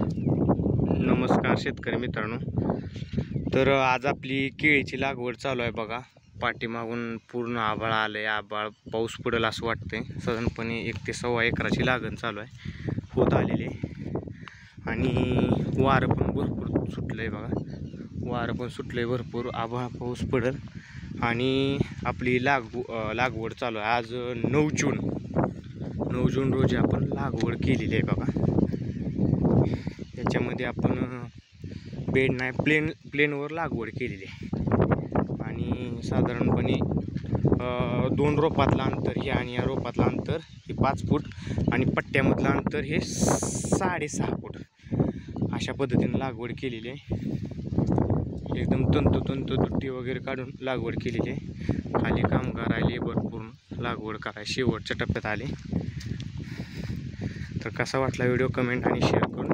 नमस्कार शेतकरी मित्रांनो. तर आज आपली केळीची लागवड चालू आहे बघा. पाठीमागून पूर्ण आभाळ आले, आभाळ पाऊस पडेल असं वाटतंय. साधारणपणे 1 ते सव्वा एकराची लागण चालू आहे, होत आलेली. आणि वारं पण भरपूर सुटलंय बघा, वारं पण सुटलंय भरपूर. आभाळ पाऊस पडेल आणि आपली लागवड चालू आहे. आज 9 जून रोजी आपण लागवड केलेली आहे बघा. याच्यामध्ये आपण बेड नाही, प्लेनवर लागवड केलेली आहे. आणि साधारणपणे 2 रोपातलं अंतर हे आणि या रोपातलं अंतर हे 5 फूट आणि पट्ट्यामधलं अंतर हे 6.5 फूट अशा पद्धतीने लागवड केलेली आहे. एकदम तंतोतंत दुट्टी वगैरे काढून लागवड केलेली आहे. खाली कामगार आले, भरपूर लागवड करायला शेवटच्या टप्प्यात आले. तर कसा वाटला व्हिडिओ कमेंट आणि शेअर करून